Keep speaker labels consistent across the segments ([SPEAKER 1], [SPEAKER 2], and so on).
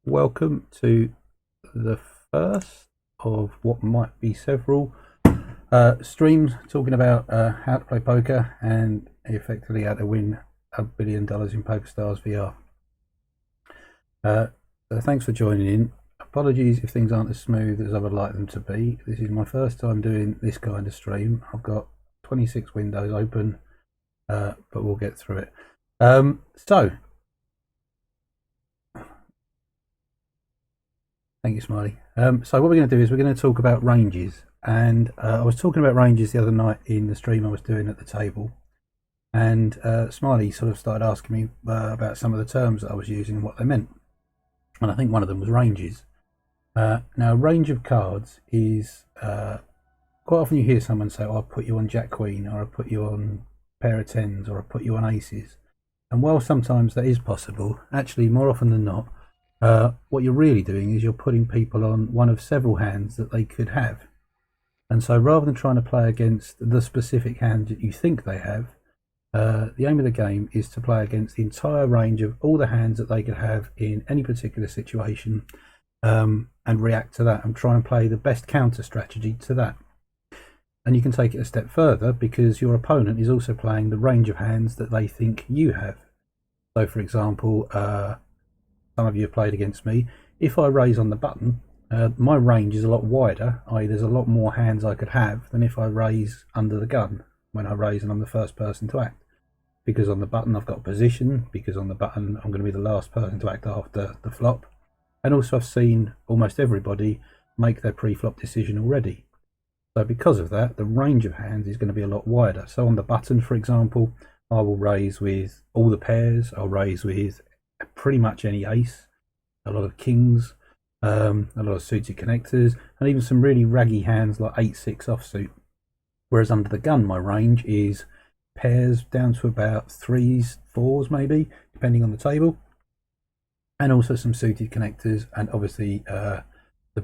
[SPEAKER 1] Welcome to the first of what might be several streams talking about how to play poker and effectively how to win $1 billion in PokerStars VR. So thanks for joining in. Apologies if things aren't as smooth as I would like them to be. This is my first time doing this kind of stream. I've got 26 windows open, but we'll get through it. Thank you, Smiley. So what we're going to do is we're going to talk about ranges. And I was talking about ranges the other night in the stream I was doing at the table. And Smiley sort of started asking me about some of the terms that I was using and what they meant. And I think one of them was ranges. Now, a range of cards is... quite often you hear someone say, oh, I'll put you on Jack Queen, or I'll put you on pair of tens, or I'll put you on aces. And while sometimes that is possible, actually more often than not, what you're really doing is you're putting people on one of several hands that they could have. And so rather than trying to play against the specific hand that you think they have, the aim of the game is to play against the entire range of all the hands that they could have in any particular situation, and react to that and try and play the best counter strategy to that. And you can take it a step further because your opponent is also playing the range of hands that they think you have. So for example, some of you have played against me. If I raise on the button, my range is a lot wider, i.e. there's a lot more hands I could have than if I raise under the gun when I raise and I'm the first person to act. Because on the button I've got position, because on the button I'm going to be the last person to act after the flop. And also I've seen almost everybody make their pre-flop decision already. So because of that, the range of hands is going to be a lot wider. So on the button, for example, I will raise with all the pairs, I'll raise with pretty much any ace, a lot of kings, a lot of suited connectors, and even some really raggy hands like 8-6 offsuit. Whereas under the gun, my range is pairs down to about 3s, 4s maybe, depending on the table, and also some suited connectors, and obviously the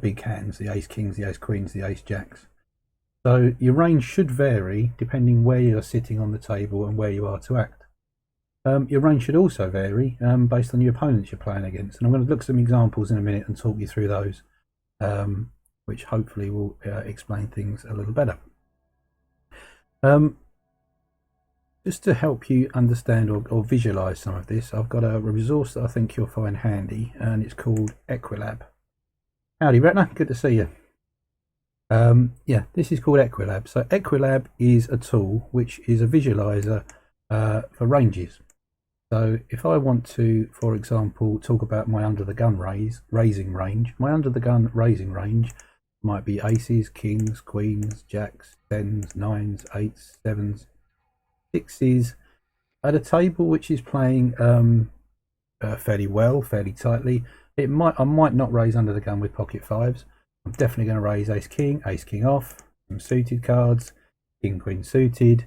[SPEAKER 1] big hands, the ace kings, the ace queens, the ace jacks. So your range should vary depending where you're sitting on the table and where you are to act. Your range should also vary based on your opponents you're playing against, and I'm going to look at some examples in a minute and talk you through those, which hopefully will explain things a little better. Just to help you understand or visualize some of this, I've got a resource that I think you'll find handy, and it's called Equilab. Howdy, Retna, good to see you. Yeah, this is called Equilab. So Equilab is a tool which is a visualizer for ranges. So if I want to, for example, talk about my under the gun raising range, my under the gun raising range might be aces, kings, queens, jacks, tens, nines, eights, sevens, sixes, at a table which is playing fairly well, fairly tightly. I might not raise under the gun with pocket fives. I'm definitely going to raise ace king off, some suited cards, king queen suited,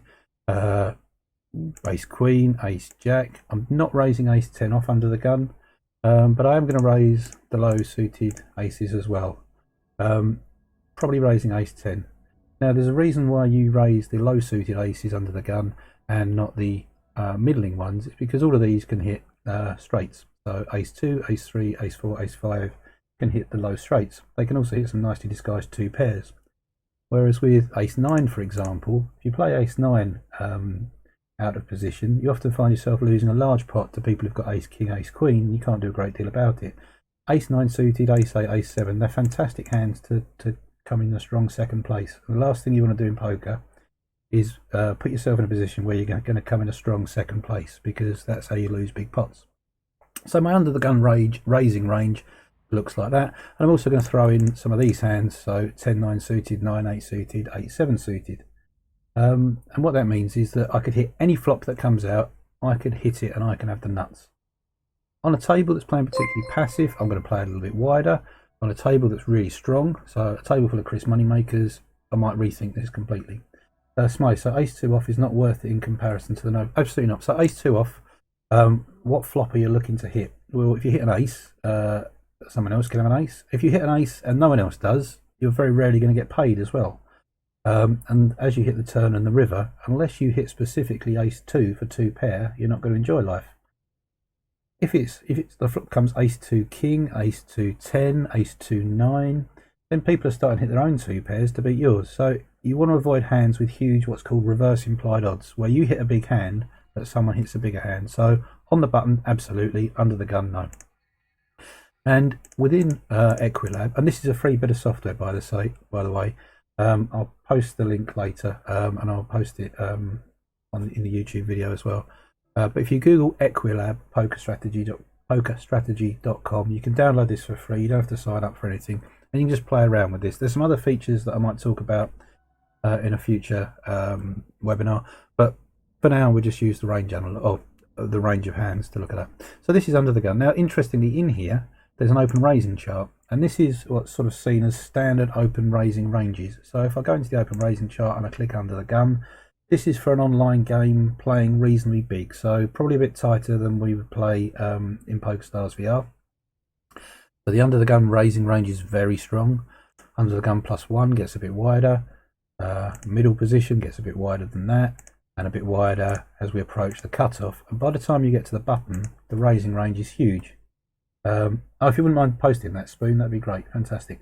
[SPEAKER 1] ace queen, ace jack. I'm not raising ace 10 off under the gun, but I am going to raise the low suited aces as well. Probably raising ace 10. Now there's a reason why you raise the low suited aces under the gun and not the middling ones. It's because all of these can hit straights. So ace 2, ace 3, ace 4, ace 5 can hit the low straights. They can also hit some nicely disguised 2 pairs. Whereas with ace 9, for example, if you play ace 9 out of position, you often find yourself losing a large pot to people who've got ace king, ace queen. You can't do a great deal about it. Ace 9 suited, ace 8, ace 7, they're fantastic hands to come in a strong second place. And the last thing you want to do in poker is put yourself in a position where you're going to come in a strong second place, because that's how you lose big pots. So my under the gun raising range looks like that. And I'm also going to throw in some of these hands, so 10-9 suited, 9-8 suited, 8-7 suited. And what that means is that I could hit any flop that comes out, I could hit it and I can have the nuts. On a table that's playing particularly passive, I'm going to play a little bit wider. On a table that's really strong, so a table full of Chris Moneymakers, I might rethink this completely. Smiley, so ace 2 off is not worth it in comparison to the no. Absolutely not. So ace 2 off, what flop are you looking to hit? Well, if you hit an ace, someone else can have an ace. If you hit an ace and no one else does, you're very rarely going to get paid as well. And as you hit the turn and the river, unless you hit specifically ace 2 for 2 pair, you're not going to enjoy life. if the flop comes ace 2 king, ace 2 10, ace 2 9, then people are starting to hit their own 2 pairs to beat yours. So you want to avoid hands with huge, what's called reverse implied odds, where you hit a big hand but someone hits a bigger hand. So on the button, absolutely. Under the gun, no. And within Equilab, and this is a free bit of software by the way, I'll post the link later, and I'll post it in the YouTube video as well. But if you Google Equilab PokerStrategy.com, you can download this for free. You don't have to sign up for anything, and you can just play around with this. There's some other features that I might talk about in a future webinar, but for now we'll just use the range the range of hands to look at that. So this is under the gun. Now, interestingly, in here there's an open raising chart, and this is what's sort of seen as standard open raising ranges. So if I go into the open raising chart and I click under the gun, this is for an online game playing reasonably big, so probably a bit tighter than we would play in PokerstarsVR. So the under the gun raising range is very strong. Under the gun +1 gets a bit wider. Middle position gets a bit wider than that, and a bit wider as we approach the cutoff. And by the time you get to the button, the raising range is huge. Oh, if you wouldn't mind posting that, Spoon, that'd be great. Fantastic.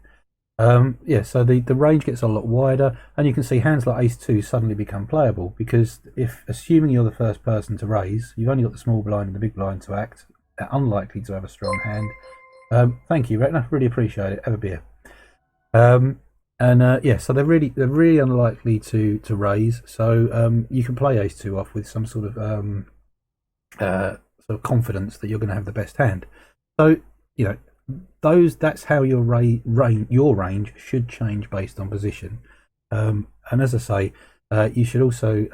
[SPEAKER 1] Yeah, so the range gets a lot wider, and you can see hands like ace 2 suddenly become playable, because if, assuming you're the first person to raise, you've only got the small blind and the big blind to act, they're unlikely to have a strong hand. Thank you, Retna, really appreciate it. Have a beer. Yeah, so they're really unlikely to raise. So you can play ace 2 off with some sort of confidence that you're going to have the best hand. So you know, that's how your range should change based on position. And as I say, you should also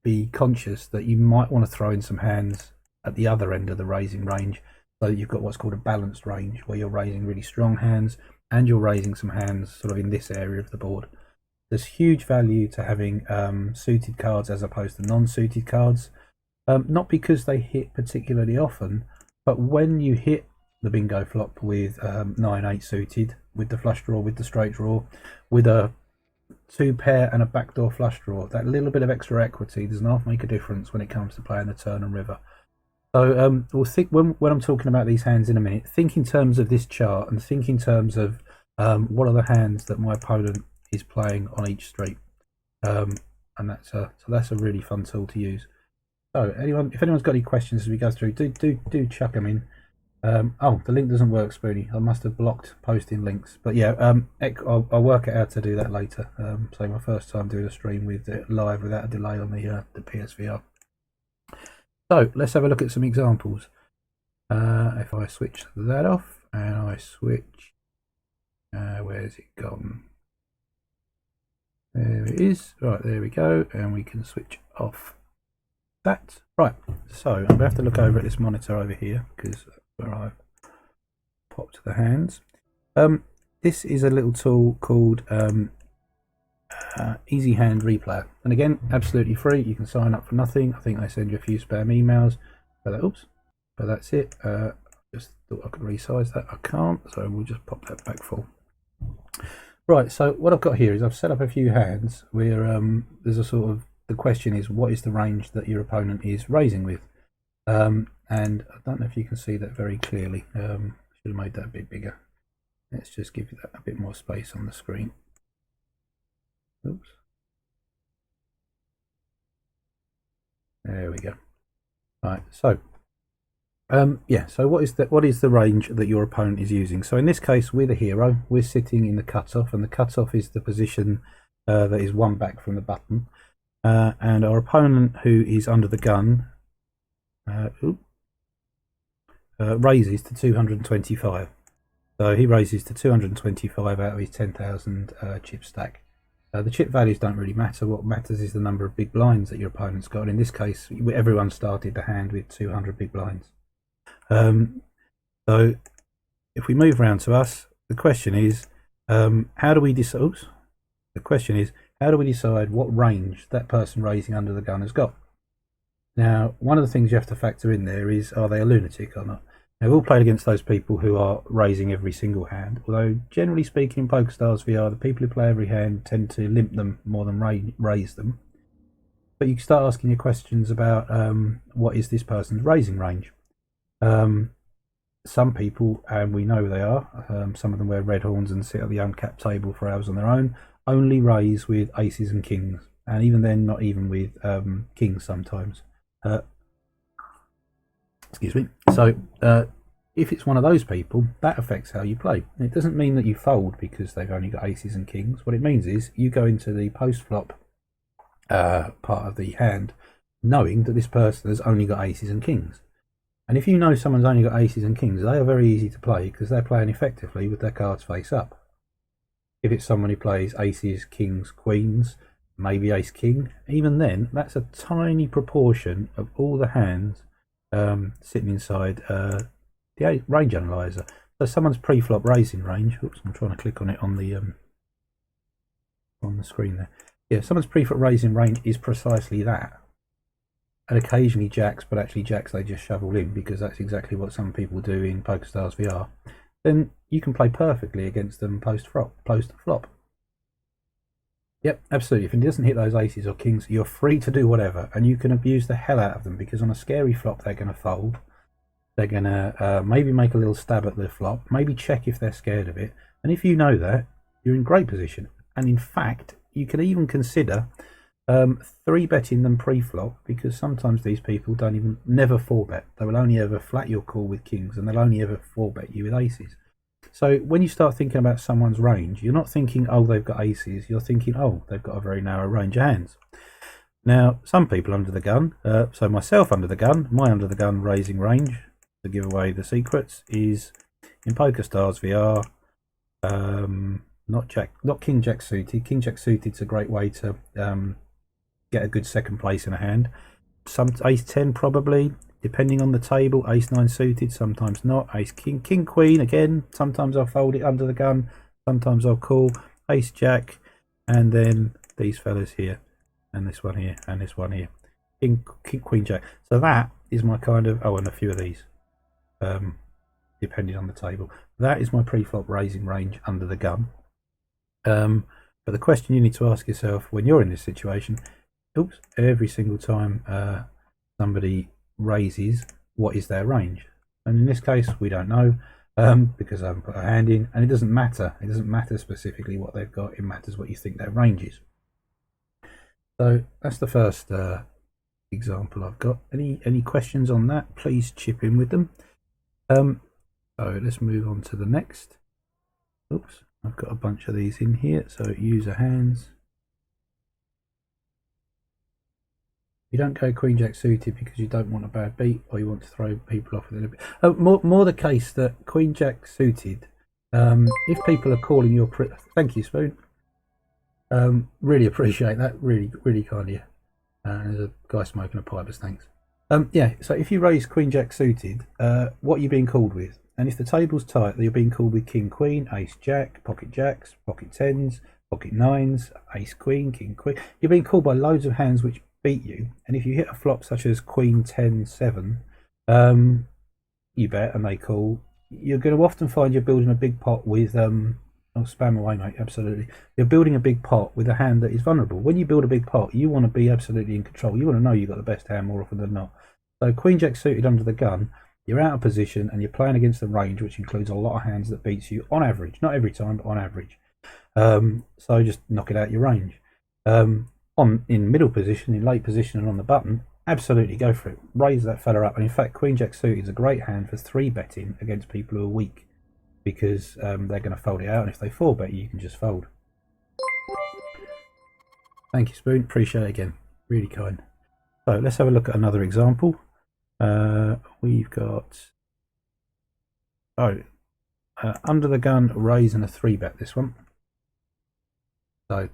[SPEAKER 1] be conscious that you might want to throw in some hands at the other end of the raising range, so that you've got what's called a balanced range, where you're raising really strong hands and you're raising some hands sort of in this area of the board. There's huge value to having suited cards as opposed to non-suited cards, not because they hit particularly often, but when you hit the bingo flop with 9-8 suited, with the flush draw, with the straight draw, with a 2 pair and a backdoor flush draw, that little bit of extra equity does not make a difference when it comes to playing the turn and river. So we'll think when I'm talking about these hands in a minute, think in terms of this chart, and think in terms of what are the hands that my opponent is playing on each street, and that's a really fun tool to use. So if anyone's got any questions as we go through, do chuck them in. Oh, the link doesn't work, Spoony. I must have blocked posting links. But yeah, I'll work it out to do that later. So my first time doing a stream with it live without a delay on the PSVR. So let's have a look at some examples. If I switch that off and I switch, where's it gone? There it is. Right, there we go, and we can switch off that. Right, so I'm going to have to look over at this monitor over here, because where I've popped the hands. This is a little tool called Easy Hand Replayer, and again, absolutely free. You can sign up for nothing. I think I send you a few spam emails, but that's it. Just thought I could resize that. I can't, so we'll just pop that back full. Right, so what I've got here is I've set up a few hands where there's a sort of, the question is, what is the range that your opponent is raising with? And I don't know if you can see that very clearly. Should have made that a bit bigger. Let's just give that a bit more space on the screen. Oops. There we go. Right, so yeah, so what is the range that your opponent is using? So in this case, we're the hero. We're sitting in the cutoff, and the cutoff is the position that is one back from the button. And our opponent, who is under the gun, raises to 225. So he raises to 225 out of his 10,000 chip stack. The chip values don't really matter. What matters is the number of big blinds that your opponent's got. In this case, everyone started the hand with 200 big blinds. So if we move around to us, the question is, how do we decide? The question is, how do we decide what range that person raising under the gun has got? Now, one of the things you have to factor in there is, are they a lunatic or not? Now, we've all played against those people who are raising every single hand, although generally speaking in PokerstarsVR, the people who play every hand tend to limp them more than raise them. But you can start asking your questions about what is this person's raising range. Some people, and we know they are, some of them wear red horns and sit at the uncapped table for hours on their own, only raise with aces and kings, and even then not even with kings sometimes. Excuse me. So if it's one of those people, that affects how you play. It doesn't mean that you fold because they've only got aces and kings. What it means is you go into the post-flop part of the hand knowing that this person has only got aces and kings. And if you know someone's only got aces and kings, they are very easy to play because they're playing effectively with their cards face up. If it's someone who plays aces, kings, queens, maybe ace king, even then, that's a tiny proportion of all the hands sitting inside the range analyzer. So someone's pre-flop raising range. Oops, I'm trying to click on it on the screen there. Yeah, someone's pre-flop raising range is precisely that. And occasionally jacks, but actually jacks they just shovel in because that's exactly what some people do in PokerstarsVR. Then you can play perfectly against them post-flop. Yep, absolutely. If it doesn't hit those aces or kings, you're free to do whatever, and you can abuse the hell out of them because on a scary flop they're going to fold. They're going to maybe make a little stab at the flop, maybe check if they're scared of it. And if you know that, you're in great position. And in fact, you could even consider 3-betting them pre-flop because sometimes these people never 4-bet. They will only ever flat your call with kings and they'll only ever 4-bet you with aces. So when you start thinking about someone's range, you're not thinking, oh, they've got aces. You're thinking, oh, they've got a very narrow range of hands. Now, some people under the gun, so myself under the gun, my under the gun raising range, to give away the secrets, is in PokerstarsVR, not King Jack suited. King Jack suited is a great way to get a good second place in a hand. Some ace 10 probably, depending on the table. Ace 9 suited, sometimes not. Ace king, king queen again. Sometimes I'll fold it under the gun. Sometimes I'll call. Ace jack, and then these fellas here, and this one here, and this one here. King queen jack. So that is my kind of, and a few of these, depending on the table. That is my pre-flop raising range under the gun. But the question you need to ask yourself when you're in this situation, every single time somebody raises, what is their range? And in this case, we don't know because I haven't put a hand in, and it doesn't matter. It doesn't matter specifically what they've got. It matters what you think their range is. So that's the first example I've got. Any questions on that? Please chip in with them. So let's move on to the next. Oops, I've got a bunch of these in here. So user hands. You don't go Queen Jack suited because you don't want a bad beat or you want to throw people off with it. More the case that Queen Jack suited, if people are calling your... Thank you, Spoon. Really appreciate that. Really, really kind of you. There's a guy smoking a pipe, thanks. Yeah, so if you raise Queen Jack suited, what are you being called with? And if the table's tight, you're being called with King Queen, Ace Jack, Pocket Jacks, Pocket Tens, Pocket Nines, Ace Queen, King Queen. You're being called by loads of hands which beat you, and if you hit a flop such as Queen 10 7, you bet and they call. You're going to often find you're building a big pot with oh, spam away, mate. Absolutely, you're building a big pot with a hand that is vulnerable. When you build a big pot, you want to be absolutely in control. You want to know you've got the best hand more often than not. So Queen Jack suited under the gun, you're out of position and you're playing against the range, which includes a lot of hands that beats you on average, not every time, but on average. So just knock it out your range. In middle position, in late position, and on the button, absolutely go for it. Raise that fella up. And in fact, Queen Jack suited is a great hand for 3-betting against people who are weak because they're going to fold it out. And if they 4-bet you, you can just fold. Thank you, Spoon. Appreciate it again. Really kind. So let's have a look at another example. We've got under the gun, raise and a 3-bet. This one. So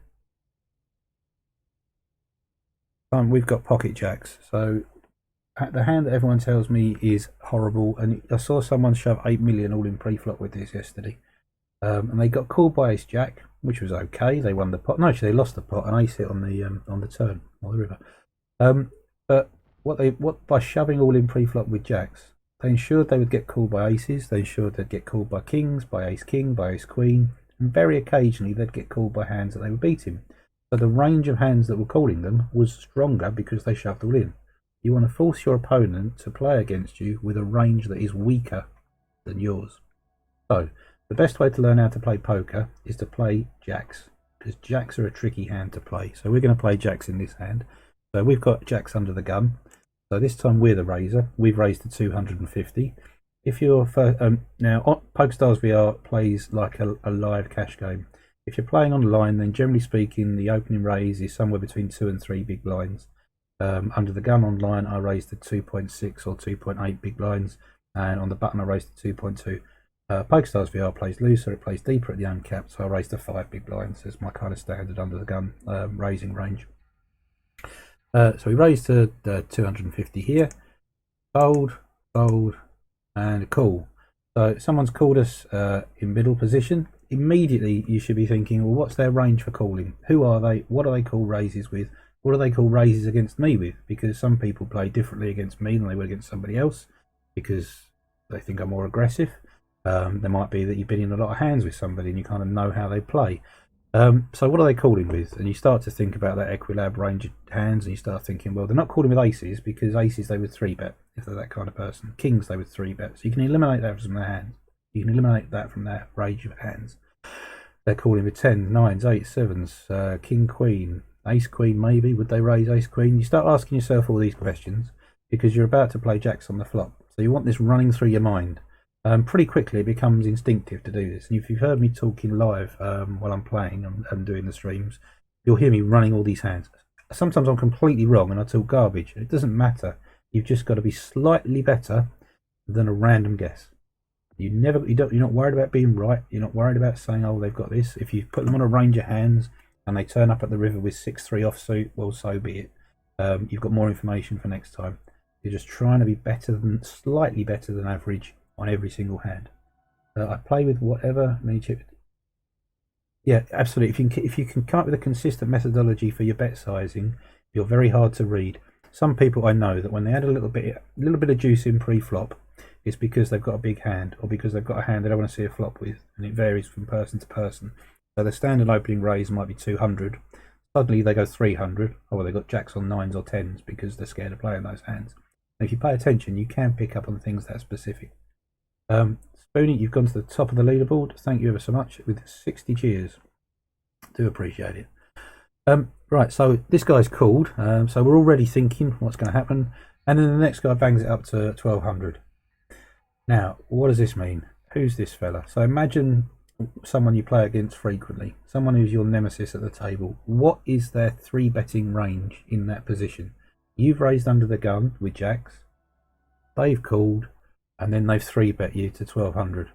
[SPEAKER 1] we've got Pocket Jacks. So the hand that everyone tells me is horrible, and I saw someone shove 8 million all in pre-flop with this yesterday, and they got called by Ace Jack, which was okay. They won the pot. No, actually they lost the pot and ace it on the turn or the river. But by shoving all in pre-flop with jacks, they ensured they would get called by aces. They ensured they'd get called by kings, by ace king, by ace queen, and very occasionally they'd get called by hands that they were beating. So the range of hands that were calling them was stronger because they shoved all in. You want to force your opponent to play against you with a range that is weaker than yours. So the best way to learn how to play poker is to play jacks, because jacks are a tricky hand to play. So we're going to play jacks in this hand. So we've got jacks under the gun. So this time we're the raiser. We've raised to 250. If you're now PokerstarsVR plays like a live cash game. If you're playing online, then generally speaking, the opening raise is somewhere between 2 and 3 big blinds. Under the gun online, I raised to 2.6 or 2.8 big blinds, and on the button I raised to 2.2. PokerstarsVR plays looser, it plays deeper at the uncapped, so I raised to 5 big blinds as my kind of standard under the gun raising range. So we raised to 250 here, fold, and a call. So someone's called us in middle position. Immediately you should be thinking, well, what's their range for calling? Who are they? What do they call raises with? What do they call raises against me with? Because some people play differently against me than they would against somebody else, because they think I'm more aggressive. There might be that you've been in a lot of hands with somebody and you kind of know how they play. So what are they calling with? And you start to think about that Equilab range of hands, and you start thinking, well, they're not calling with aces, because aces they would 3-bet if they're that kind of person. Kings they would 3-bet. So you can eliminate that from their hands. You can eliminate that from their range of hands. They're calling with 10s, 9s, 8s, 7s, king, queen, ace, queen maybe. Would they raise ace, queen? You start asking yourself all these questions because you're about to play jacks on the flop. So you want this running through your mind. Pretty quickly it becomes instinctive to do this. And if you've heard me talking live while I'm playing and doing the streams, you'll hear me running all these hands. Sometimes I'm completely wrong and I talk garbage. It doesn't matter. You've just got to be slightly better than a random guess. You're not worried about being right. You're not worried about saying, oh, they've got this. If you put them on a range of hands and they turn up at the river with 6-3 offsuit, well, so be it. You've got more information for next time. You're just trying to be slightly better than average on every single hand. I play with whatever means you. Yeah, absolutely. If you can come up with a consistent methodology for your bet sizing, you're very hard to read. Some people I know that when they add a little bit of juice in pre-flop, it's because they've got a big hand, or because they've got a hand they don't want to see a flop with, and it varies from person to person. So the standard opening raise might be 200. Suddenly they go 300. Oh, well, they've got jacks on 9s or 10s because they're scared of playing those hands. And if you pay attention, you can pick up on things that are specific. Spoonie, you've gone to the top of the leaderboard. Thank you ever so much with 60 cheers. Do appreciate it. Right, so this guy's called. So we're already thinking what's going to happen. And then the next guy bangs it up to 1200. Now, what does this mean? Who's this fella? So imagine someone you play against frequently, someone who's your nemesis at the table. What is their 3-betting range in that position? You've raised under the gun with jacks. They've called, and then they've 3-bet you to 1200.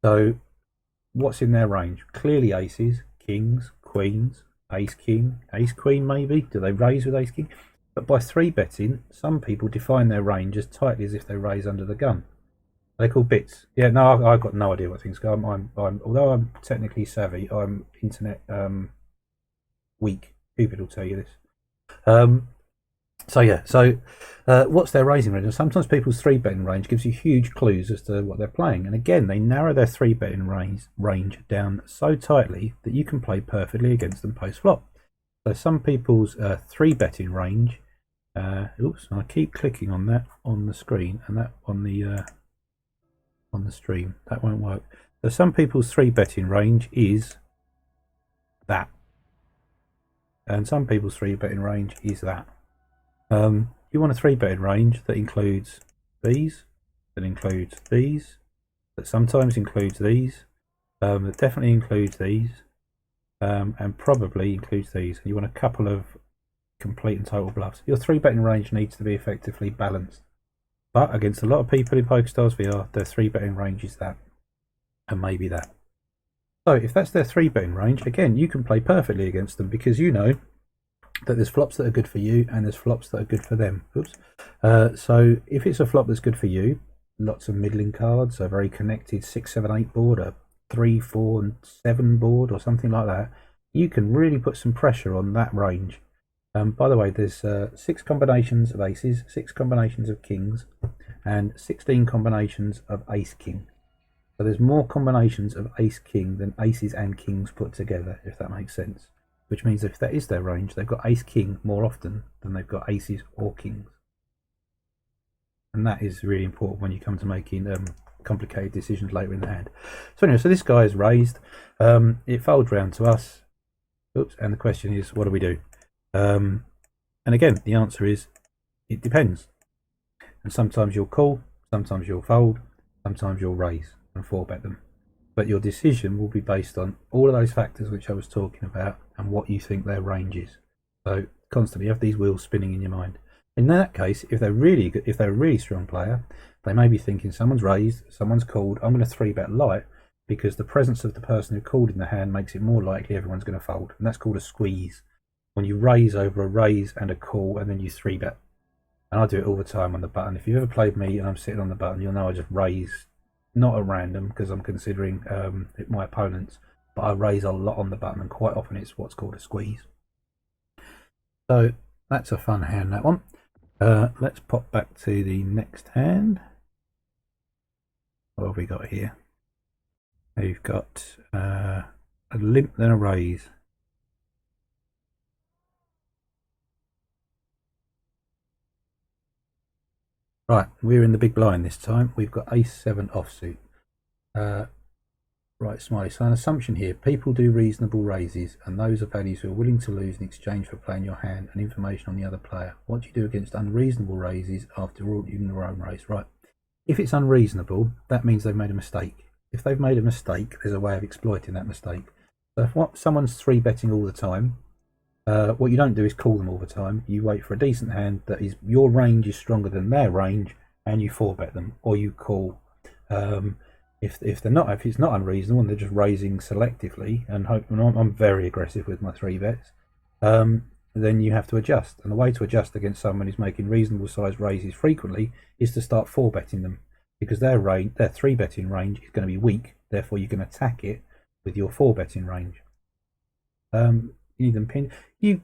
[SPEAKER 1] So what's in their range? Clearly aces, kings, queens, ace king, ace queen maybe. Do they raise with ace king? But by 3-betting, some people define their range as tightly as if they raise under the gun. They're called bits. Yeah, no, I've got no idea what things go. Although I'm technically savvy, I'm internet weak. Cupid will tell you this. What's their raising range? And sometimes people's 3-betting range gives you huge clues as to what they're playing. And again, they narrow their 3-betting range down so tightly that you can play perfectly against them post-flop. So some people's 3-betting range. Oops, I keep clicking on that on the screen and that on the stream. That won't work. So some people's 3-betting range is that, and some people's 3-betting range is that. You want a 3-betting range that includes these, that includes these, that sometimes includes these, that definitely includes these, and probably includes these. You want a couple of complete and total bluffs. Your 3-betting range needs to be effectively balanced. But against a lot of people in PokerstarsVR, their 3-betting range is that, and maybe that. So if that's their 3-betting range, again, you can play perfectly against them because you know that there's flops that are good for you and there's flops that are good for them. Oops. So if it's a flop that's good for you, lots of middling cards, a very connected 6, 7, 8 board, a 3, 4, and 7 board or something like that, you can really put some pressure on that range. By the way, there's 6 combinations of aces, 6 combinations of kings, and 16 combinations of ace king. So there's more combinations of ace king than aces and kings put together, if that makes sense. Which means if that is their range, they've got ace king more often than they've got aces or kings. and that is really important when you come to making complicated decisions later in the hand. So anyway, so this guy is raised. It folds round to us. Oops, and the question is, what do we do? And again, the answer is, it depends. And sometimes you'll call, sometimes you'll fold, sometimes you'll raise and 4-bet them. But your decision will be based on all of those factors which I was talking about and what you think their range is. So constantly have these wheels spinning in your mind. In that case, if they're a really strong player, they may be thinking someone's raised, someone's called, I'm going to 3-bet light, because the presence of the person who called in the hand makes it more likely everyone's going to fold. And that's called a squeeze. When you raise over a raise and a call, and then you 3-bet. And I do it all the time on the button. If you've ever played me and I'm sitting on the button, you'll know I just raise, not at random, because I'm considering my opponents, but I raise a lot on the button, and quite often it's what's called a squeeze. So that's a fun hand, that one. Let's pop back to the next hand. What have we got here? We've got a limp, then a raise. Right, we're in the big blind this time. We've got ace-7 offsuit. Right, Smiley, so an assumption here. People do reasonable raises, and those are values who are willing to lose in exchange for playing your hand and information on the other player. What do you do against unreasonable raises after all in your own raise? Right, if it's unreasonable, that means they've made a mistake. If they've made a mistake, there's a way of exploiting that mistake. So if someone's 3-betting all the time, what you don't do is call them all the time. You wait for a decent hand that is, your range is stronger than their range, and you 4-bet them, or you call. If it's not unreasonable and they're just raising selectively, and I'm very aggressive with my 3-bets, then you have to adjust. And the way to adjust against someone who's making reasonable size raises frequently is to start 4-betting them, because their 3-betting range is going to be weak. Therefore, you can attack it with your 4-betting range. You need them pinned. You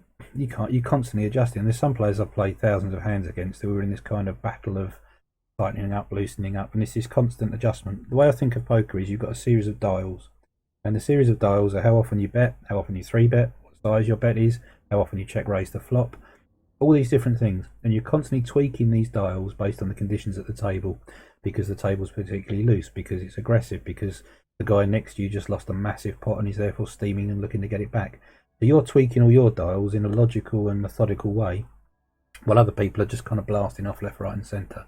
[SPEAKER 1] can't. You constantly adjusting. There's some players I've played thousands of hands against who are in this kind of battle of tightening up, loosening up, and it's this constant adjustment. The way I think of poker is you've got a series of dials, and the series of dials are how often you bet, how often you 3-bet, what size your bet is, how often you check raise the flop, all these different things, and you're constantly tweaking these dials based on the conditions at the table, because the table's particularly loose, because it's aggressive, because the guy next to you just lost a massive pot and is therefore steaming and looking to get it back. So you're tweaking all your dials in a logical and methodical way, while other people are just kind of blasting off left, right and centre.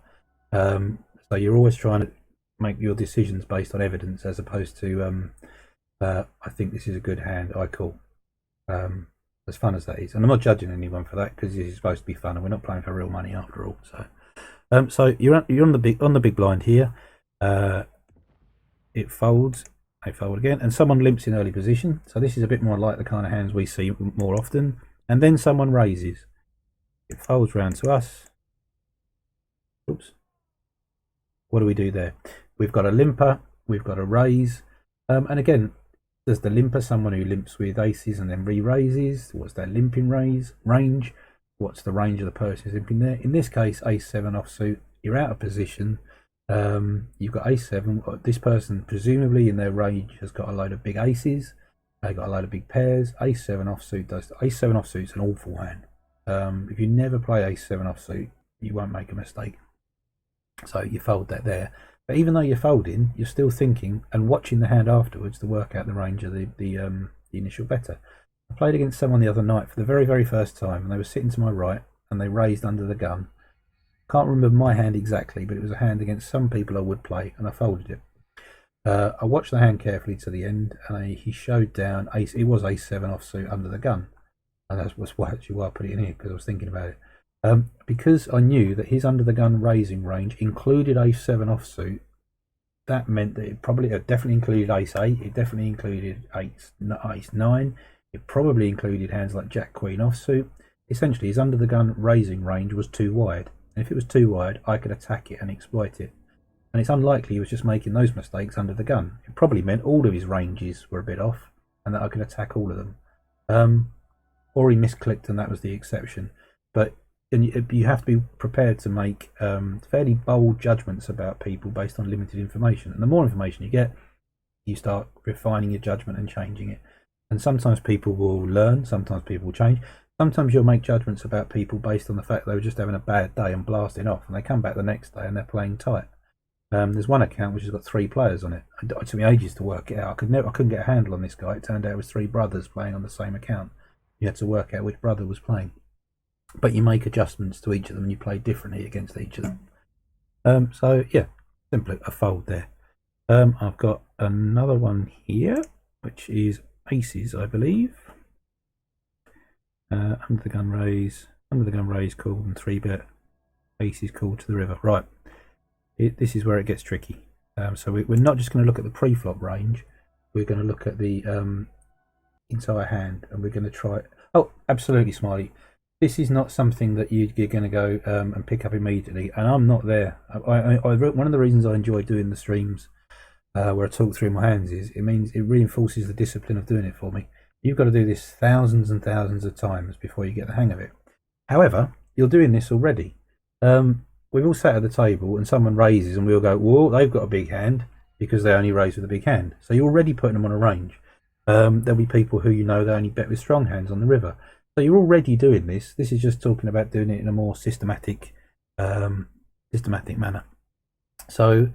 [SPEAKER 1] So you're always trying to make your decisions based on evidence, as opposed to I think this is a good hand, I call. As fun as that is, and I'm not judging anyone for that, because this is supposed to be fun and we're not playing for real money after all. So you're on the big blind here. It folds, they fold again, and someone limps in early position. So this is a bit more like the kind of hands we see more often. And then someone raises. It folds round to us. Oops. What do we do there? We've got a limper, we've got a raise, and again, does the limper someone who limps with aces and then re-raises? What's their limping range? What's the range of the person who's limping there? In this case, ace-7 offsuit, you're out of position. You've got ace-7. This person, presumably in their range, has got a load of big aces. They got a load of big pairs. Ace-7 offsuit does. Ace-7 offsuit's an awful hand. If you never play ace-7 offsuit, you won't make a mistake. So you fold that there. But even though you're folding, you're still thinking and watching the hand afterwards to work out the range of the initial better. I played against someone the other night for the very, very first time, and they were sitting to my right, and they raised under the gun. Can't remember my hand exactly, but it was a hand against some people I would play, and I folded it. I watched the hand carefully to the end, and he showed down ace. It was ace-7 offsuit under the gun, and that's actually why I put it in here, because I was thinking about it. Because I knew that his under the gun raising range included ace-7 offsuit, that meant that it definitely included ace-8, it definitely included ace-9, it probably included hands like jack-queen offsuit. Essentially, his under the gun raising range was too wide, and if it was too wide, I could attack it and exploit it. And it's unlikely he was just making those mistakes under the gun. It probably meant all of his ranges were a bit off, and that I could attack all of them. Or he misclicked, and that was the exception. But you have to be prepared to make fairly bold judgments about people based on limited information. And the more information you get, you start refining your judgment and changing it. And sometimes people will learn, sometimes people will change. sometimes you'll make judgments about people based on the fact they were just having a bad day and blasting off, and they come back the next day and they're playing tight. There's one account which has got 3 players on it. It took me ages to work it out. I couldn't get a handle on this guy. It turned out it was 3 brothers playing on the same account. You had to work out which brother was playing. But you make adjustments to each of them and you play differently against each of them. So yeah, simply a fold there. I've got another one here, which is aces, I believe. Under the gun raise called, and 3-bet aces called to the river. Right, this is where it gets tricky. So we're not just going to look at the pre-flop range. We're going to look at the entire hand, and we're going to try. Oh, absolutely, Smiley. This is not something that you're going to go and pick up immediately, and I'm not there. One of the reasons I enjoy doing the streams where I talk through my hands is it means it reinforces the discipline of doing it for me. You've got to do this thousands and thousands of times before you get the hang of it. However, you're doing this already. We've all sat at the table and someone raises and we all go, whoa, they've got a big hand because they only raise with a big hand. So you're already putting them on a range. There'll be people who you know they only bet with strong hands on the river. So you're already doing this. This is just talking about doing it in a more systematic manner. So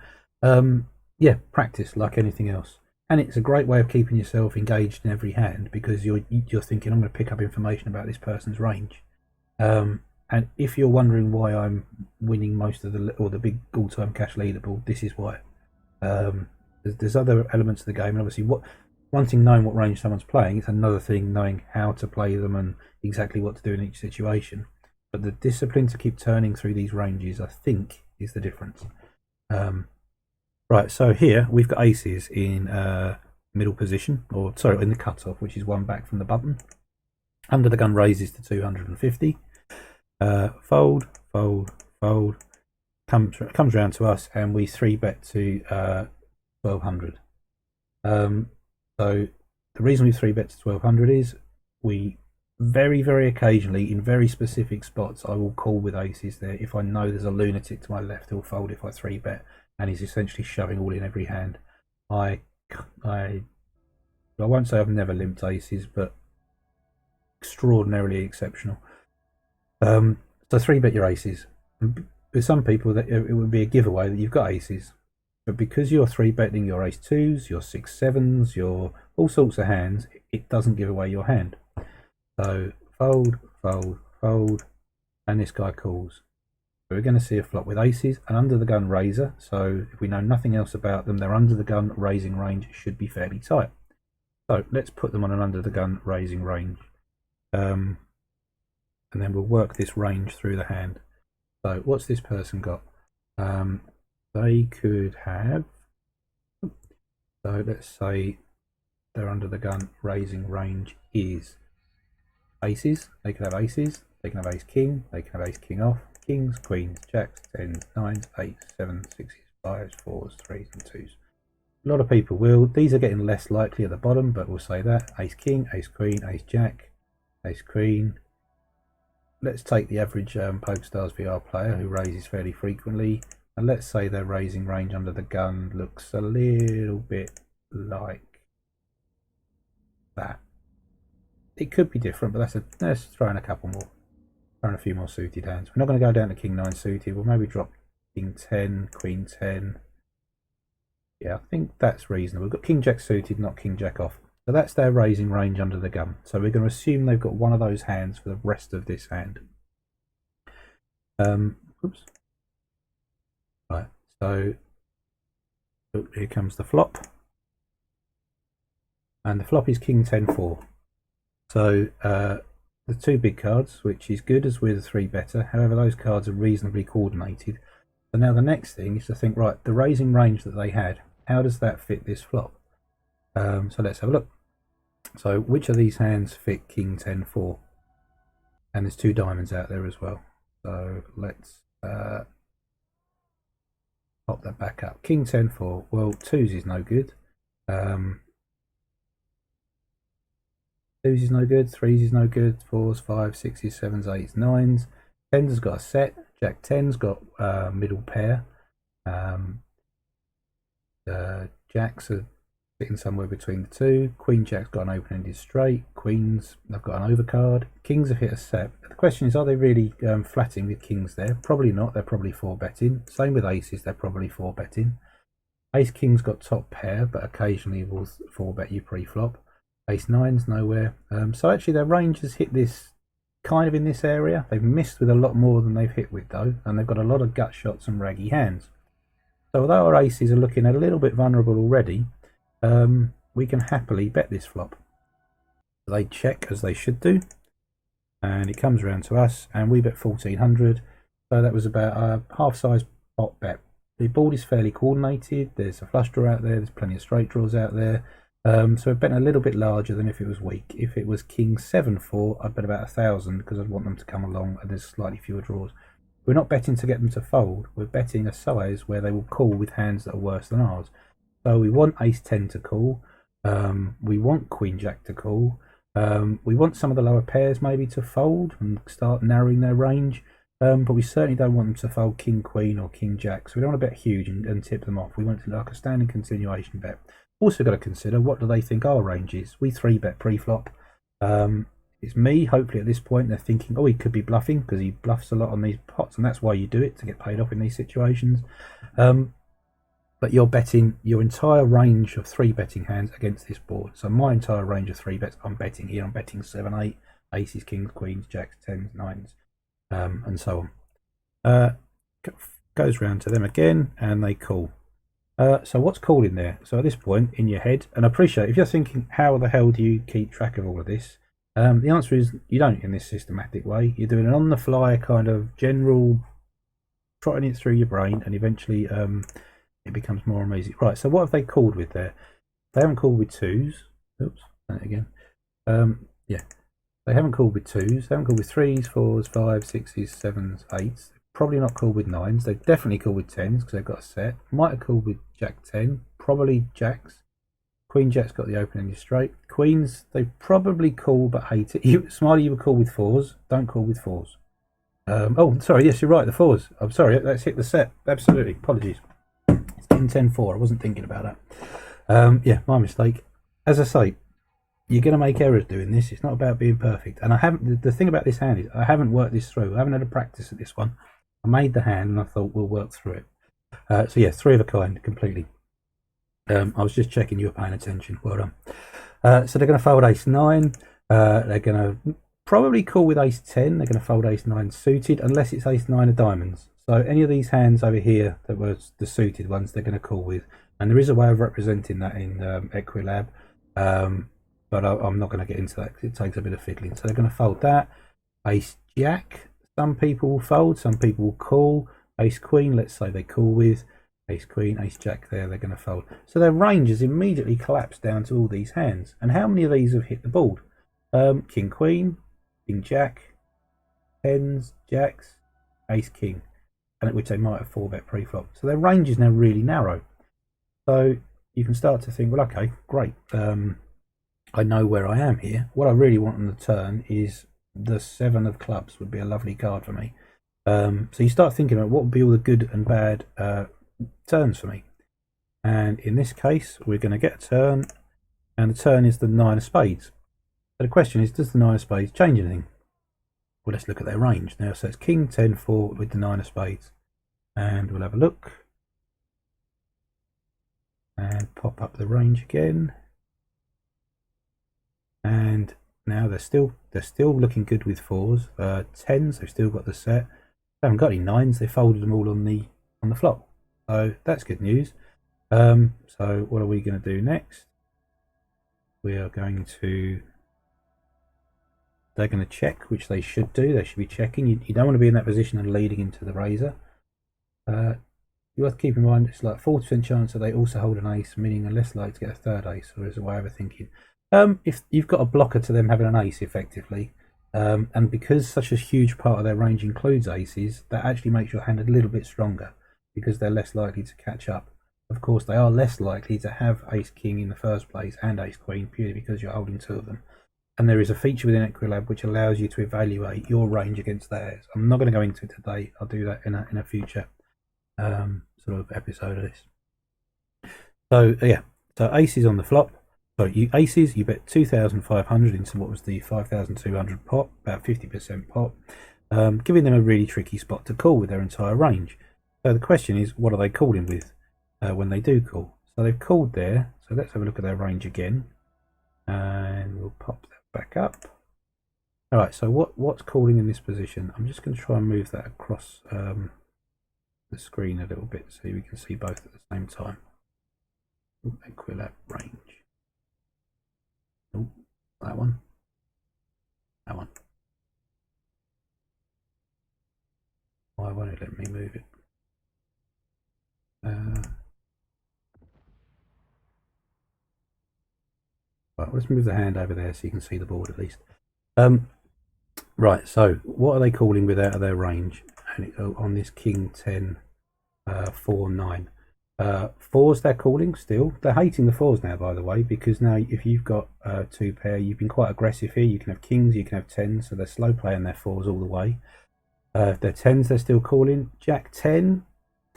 [SPEAKER 1] yeah, practice like anything else. And it's a great way of keeping yourself engaged in every hand because you're thinking, I'm going to pick up information about this person's range. And if you're wondering why I'm winning most of the big all-time cash leaderboard, this is why. There's other elements of the game, and obviously, one thing knowing what range someone's playing, it's another thing knowing how to play them and exactly what to do in each situation. But the discipline to keep turning through these ranges, I think, is the difference. Right, so here we've got aces in middle position, or sorry, in the cutoff, which is 1 back from the button. Under the gun raises to 250. Fold, fold, fold. Comes around to us, and we 3-bet to 1200. So the reason we 3-bet to 1200 is we very, very occasionally, in very specific spots, I will call with aces there if I know there's a lunatic to my left who'll fold if I 3-bet, and he's essentially shoving all in every hand. I won't say I've never limped aces, but extraordinarily exceptional. So 3-bet your aces. With some people, that it would be a giveaway that you've got aces, but because you're 3-betting your ace twos, your 6-7s, your all sorts of hands, it doesn't give away your hand. So fold, fold, fold, and this guy calls. So we're going to see a flop with aces and under the gun raiser. So if we know nothing else about them, their under the gun raising range should be fairly tight. So let's put them on an under the gun raising range, and then we'll work this range through the hand. So what's this person got? They could have, so let's say their under the gun raising range is aces. They can have aces, they can have ace king, they can have ace king off, kings, queens, jacks, 10s, 9s, 8s, 7s, 6s, 5s, 4s, 3s and 2s. A lot of people will. These are getting less likely at the bottom, but we'll say that. Ace king, ace queen, ace jack, ace queen. Let's take the average PokerstarsVR player who raises fairly frequently, and let's say their raising range under the gun looks a little bit like that. It could be different, but let's throw in a couple more. Throw in a few more suited hands. We're not going to go down to king 9 suited. We'll maybe drop king 10, queen 10. Yeah, I think that's reasonable. We've got king jack suited, not king jack off. So that's their raising range under the gun. So we're going to assume they've got one of those hands for the rest of this hand. Oops. Right, so here comes the flop. And the flop is king 10-4. So the 2 big cards, which is good as with a 3-better. However, those cards are reasonably coordinated. So now the next thing is to think, right, the raising range that they had, how does that fit this flop? So let's have a look. So which of these hands fit king 10-4? And there's 2 diamonds out there as well. So let's pop that back up. King 10-4. Well, 2s is no good. 2s is no good. 3s is no good. 4s, 5s, 6s, 7s, 8s, 9s. 10s has got a set. Jack 10's got middle pair. Jacks are sitting somewhere between the two. Queen Jack's got an open-ended straight. Queens, they've got an overcard. Kings have hit a set. The question is, are they really flatting with kings there? Probably not. They're probably 4-betting. Same with aces. They're probably 4-betting. Ace King's got top pair, but occasionally will 4-bet you pre-flop. Ace Nine's nowhere. So actually their range has hit this kind of in this area. They've missed with a lot more than they've hit with though, and they've got a lot of gut shots and raggy hands. So although our aces are looking a little bit vulnerable already, we can happily bet this flop. They check as they should do, and it comes around to us, and we bet 1400. So that was about a half-size pot bet. The board is fairly coordinated. There's a flush draw out there. There's plenty of straight draws out there. So I've bet a little bit larger than if it was weak. If it was King 7-4, I'd bet about 1,000 because I'd want them to come along, and there's slightly fewer draws. We're not betting to get them to fold. We're betting a size where they will call with hands that are worse than ours. So we want Ace 10 to call. We want Queen Jack to call. We want some of the lower pairs maybe to fold and start narrowing their range. But we certainly don't want them to fold King Queen or King Jack, so we don't want to bet huge and tip them off. We want it to look like a standing continuation bet. Also got to consider, what do they think our range is? We 3-bet pre-flop. It's me, hopefully at this point they're thinking, oh, he could be bluffing because he bluffs a lot on these pots, and that's why you do it, to get paid off in these situations. But you're betting your entire range of 3-betting hands against this board. So my entire range of 3-bets, I'm betting here. I'm betting 7, 8, aces, kings, queens, jacks, 10s, 9s. And so on. Goes round to them again, and they call. So what's calling there? So at this point in your head, and I appreciate if you're thinking, how the hell do you keep track of all of this? The answer is you don't in this systematic way. You're doing an on-the-fly kind of general, trotting it through your brain, and eventually it becomes more amazing. Right, so what have they called with there? They haven't called with 2s. Oops, that again. Yeah. They haven't called with 2s, they haven't called with 3s, 4s, 5s, 6s, 7s, 8s. Probably not called with 9s. They've definitely called with 10s because they've got a set. Might have called with Jack 10, probably Jacks. Queen Jack's got the open-ended straight. Queens, they probably call but hate it. Smiley, you would call with 4s. Don't call with 4s. Oh, sorry, yes, you're right, the 4s. I'm sorry, that's hit the set. Absolutely, apologies. It's King 10-4, I wasn't thinking about that. Yeah, my mistake. As I say, you're going to make errors doing this. It's not about being perfect. And I haven't. The thing about this hand is I haven't worked this through. I haven't had a practice at this one. I made the hand and I thought we'll work through it. So yeah, 3 of a kind completely. I was just checking you were paying attention. Well done. So they're going to fold ace 9. They're going to probably call with ace 10. They're going to fold ace 9 suited unless it's ace 9 of diamonds. So any of these hands over here that was the suited ones, they're going to call with. And there is a way of representing that in Equilab. But I'm not going to get into that because it takes a bit of fiddling. So they're going to fold that. Ace Jack, some people will fold, some people will call. Ace Queen, let's say they call with. Ace Queen, Ace Jack there, they're going to fold. So their range has immediately collapsed down to all these hands. And how many of these have hit the board? King Queen, King Jack, 10s, Jacks, Ace King. And at which they might have 4-bet pre-flop. So their range is now really narrow. So you can start to think, well, okay, great. I know where I am here. What I really want on the turn is the 7 of clubs would be a lovely card for me. So you start thinking about what would be all the good and bad turns for me. And in this case, we're going to get a turn, and the turn is the 9 of spades. So the question is, does the 9 of spades change anything? Well, let's look at their range now. So it's King 10-4 with the 9 of spades. And we'll have a look. And pop up the range again. And now they're still looking good with 4s. 10s, they've still got the set. They haven't got any 9s. They folded them all on the flop. So that's good news. So what are we going to do next? We are going to. They're going to check, which they should do. They should be checking. You don't want to be in that position and leading into the razor. You have to keep in mind it's like 40% chance that they also hold an ace, meaning they're less likely to get a third ace, or is a way of thinking. If you've got a blocker to them having an ace effectively, and because such a huge part of their range includes aces, that actually makes your hand a little bit stronger because they're less likely to catch up. Of course, they are less likely to have ace king in the first place and ace queen purely because you're holding 2 of them. And there is a feature within Equilab which allows you to evaluate your range against theirs. I'm not going to go into it today. I'll do that in a future sort of episode of this. So yeah, So aces on the flop. So you aces, you bet 2,500 into what was the 5,200 pot, about 50% pot, giving them a really tricky spot to call with their entire range. So the question is, what are they calling with when they do call? So they've called there. So let's have a look at their range again, and we'll pop that back up. All right. So what's calling in this position? I'm just going to try and move that across the screen a little bit so we can see both at the same time. Equilab range. Oh, that one. That one. Why won't it let me move it? Right, let's move the hand over there so you can see the board at least. Right, so what are they calling with out of their range? And on this King 10, 4, 9. Fours they're calling still. They're hating the fours now, by the way, because now if you've got two pair, you've been quite aggressive here. You can have kings, you can have tens, so they're slow playing their fours all the way. If they're tens, they're still calling. Jack 10,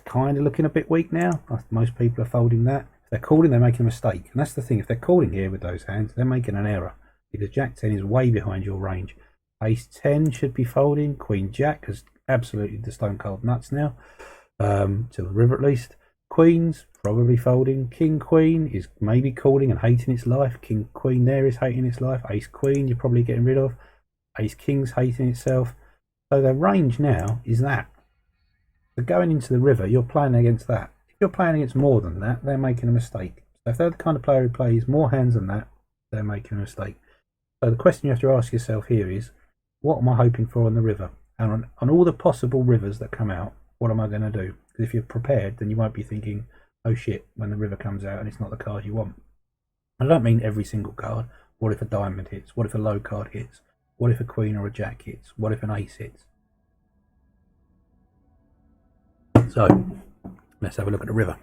[SPEAKER 1] kind of looking a bit weak now. Most people are folding that. If they're calling, they're making a mistake. And that's the thing, if they're calling here with those hands, they're making an error, because Jack 10 is way behind your range. Ace 10 should be folding. Queen Jack is absolutely the stone cold nuts now, to the river at least. Queens probably folding. King Queen is maybe calling and hating its life. King Queen there is hating its life. Ace Queen you're probably getting rid of. Ace King's hating itself. So their range now is that. So going into the river, you're playing against that. If you're playing against more than that, they're making a mistake. So if they're the kind of player who plays more hands than that, they're making a mistake. So the question you have to ask yourself here is, what am I hoping for on the river? And on all the possible rivers that come out, what am I going to do? Because if you're prepared, then you won't be thinking, oh shit, when the river comes out and it's not the card you want. I don't mean every single card. What if a diamond hits? What if a low card hits? What if a queen or a jack hits? What if an ace hits? So let's have a look at the river.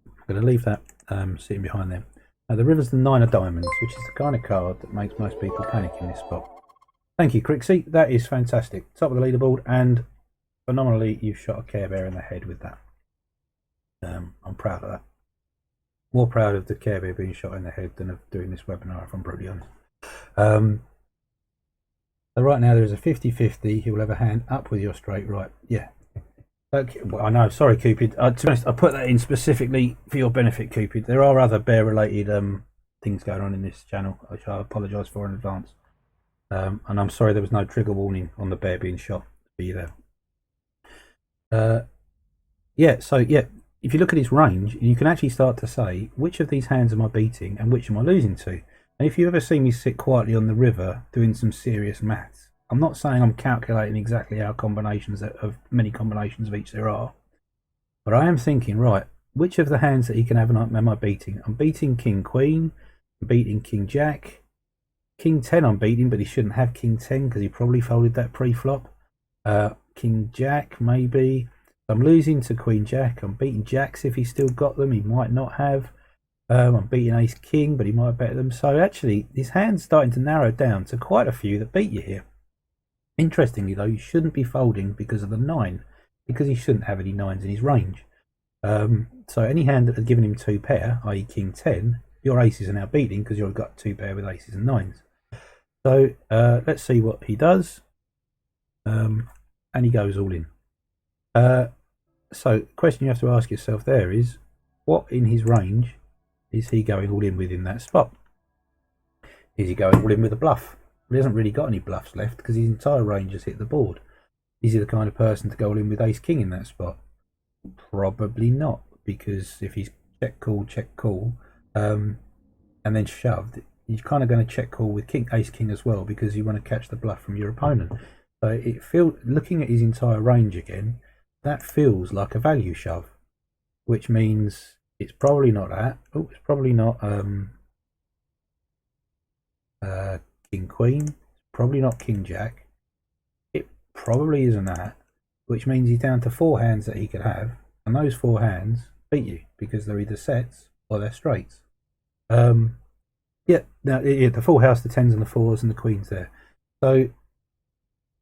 [SPEAKER 1] I'm going to leave that sitting behind them. Now the river's the 9 of diamonds, which is the kind of card that makes most people panic in this spot. Thank you, Crixie. That is fantastic. Top of the leaderboard, and phenomenally, you've shot a Care Bear in the head with that. I'm proud of that. More proud of the Care Bear being shot in the head than of doing this webinar, if I'm brutally honest. So right now there is a 50-50. He will have a hand up with your straight right. Yeah. Okay. Well, I know. Sorry, Cupid. To be honest, I put that in specifically for your benefit, Cupid. There are other bear-related things going on in this channel, which I apologise for in advance. And I'm sorry there was no trigger warning on the bear being shot for you there. Yeah, so yeah, if you look at his range, you can actually start to say, which of these hands am I beating and which am I losing to? And if you ever see me sit quietly on the river doing some serious maths, I'm not saying I'm calculating exactly how combinations of many combinations of each there are, but I am thinking, right, which of the hands that he can have am I beating? I'm beating King Queen, I'm beating King Jack, King 10 I'm beating, but he shouldn't have King 10 because he probably folded that pre-flop. King Jack maybe. I'm losing to Queen Jack. I'm beating Jacks if he's still got them. He might not have. I'm beating Ace King, but he might bet them. So actually, his hand's starting to narrow down to quite a few that beat you here. Interestingly, though, you shouldn't be folding because of the 9, because he shouldn't have any 9s in his range. So any hand that had given him 2 pair, i.e. King 10, your aces are now beating because you've got 2 pair with aces and 9s. So let's see what he does. And he goes all in. So the question you have to ask yourself there is, what in his range is he going all in with in that spot? Is he going all in with a bluff? Well, he hasn't really got any bluffs left because his entire range has hit the board. Is he the kind of person to go all in with ace king in that spot? Probably not, because if he's check call, and then shoved, you're kind of going to check call with ace king as well, because you want to catch the bluff from your opponent. So it feels, looking at his entire range again, that feels like a value shove, which means it's probably not that. Oh, it's probably not King Queen. Probably not King Jack. It probably isn't that, which means he's down to 4 hands that he could have, and those 4 hands beat you because they're either sets or they're straights. Yeah, now the full house, the 10s and the 4s and the queens there. So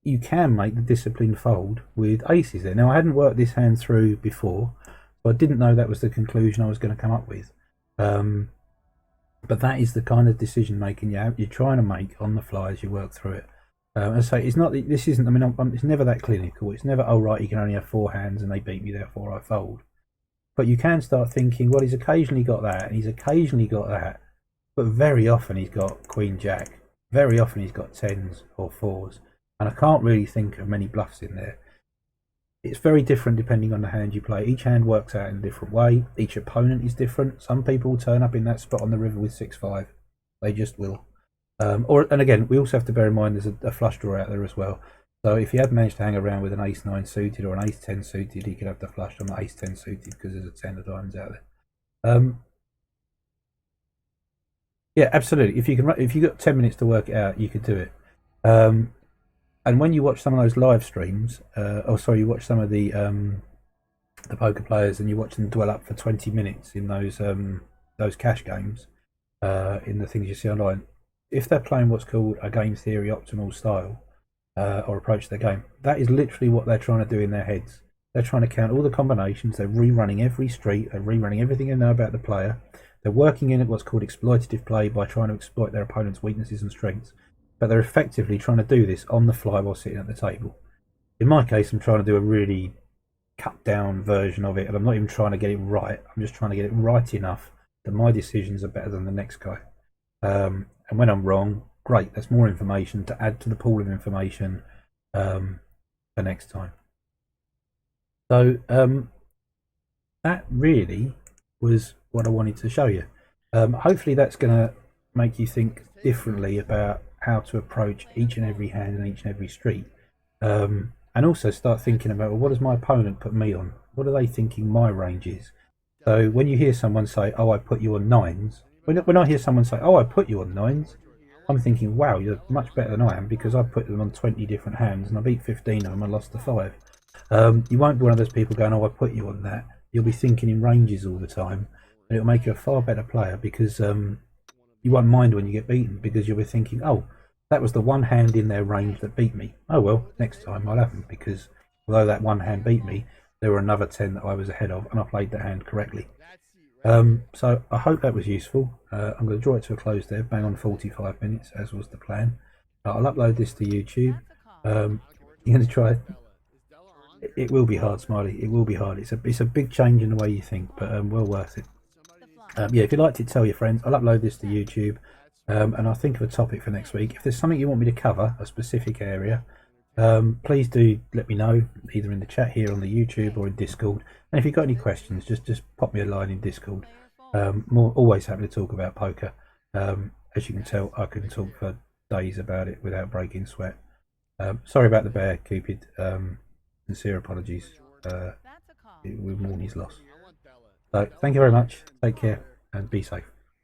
[SPEAKER 1] you can make the disciplined fold with aces there. Now, I hadn't worked this hand through before, so I didn't know that was the conclusion I was going to come up with. But that is the kind of decision making you're trying to make on the fly as you work through it. As I say, it's not. This isn't. I mean, it's never that clinical. It's never. Oh right, you can only have 4 hands and they beat me, therefore I fold. But you can start thinking, well, he's occasionally got that, and he's occasionally got that, but very often he's got Queen Jack. Very often he's got tens or fours, and I can't really think of many bluffs in there. It's very different depending on the hand you play. Each hand works out in a different way. Each opponent is different. Some people will turn up in that spot on the river with 6-5. They just will. And again, we also have to bear in mind there's a flush draw out there as well. So if he had managed to hang around with an ace-9 suited or an ace-10 suited, he could have the flush on the ace-10 suited because there's a 10 of diamonds out there. Yeah, absolutely. If you got 10 minutes to work it out, you could do it. And when you watch some of those live streams, you watch some of the poker players and you watch them dwell up for 20 minutes in those cash games, in the things you see online. If they're playing what's called a game theory optimal style, or approach to their game, that is literally what they're trying to do in their heads. They're trying to count all the combinations. They're rerunning every street. They're rerunning everything they know about the player. They're working in at what's called exploitative play by trying to exploit their opponent's weaknesses and strengths. But they're effectively trying to do this on the fly while sitting at the table. In my case, I'm trying to do a really cut down version of it, and I'm not even trying to get it right. I'm just trying to get it right enough that my decisions are better than the next guy. And when I'm wrong, great, that's more information to add to the pool of information for next time. So that really was what I wanted to show you. Hopefully that's going to make you think differently about how to approach each and every hand and each and every street, and also start thinking about, well, what does my opponent put me on? What are they thinking my range is? So when you hear someone say, oh, I put you on nines, when I hear someone say, oh, I put you on nines, I'm thinking, wow, you're much better than I am because I put them on 20 different hands and I beat 15 of them and lost the 5. You won't be one of those people going, oh, I put you on that. You'll be thinking in ranges all the time, and it'll make you a far better player because you won't mind when you get beaten because you'll be thinking, oh, that was the one hand in their range that beat me. Oh well, next time I'll have them because although that one hand beat me, there were another 10 that I was ahead of and I played that hand correctly. So I hope that was useful. I'm going to draw it to a close there, bang on 45 minutes as was the plan. I'll upload this to YouTube. You're going to try it. It will be hard, Smiley. It will be hard. It's a big change in the way you think, but well worth it. Yeah, if you liked it, tell your friends. I'll upload this to YouTube, and I'll think of a topic for next week. If there's something you want me to cover, a specific area, please do let me know, either in the chat here on the YouTube or in Discord. And if you've got any questions, just pop me a line in Discord. Always happy to talk about poker. As you can tell, I can talk for days about it without breaking sweat. Sorry about the bear, Cupid. Sincere apologies. We mourn his loss. So thank you very much. Take care and be safe.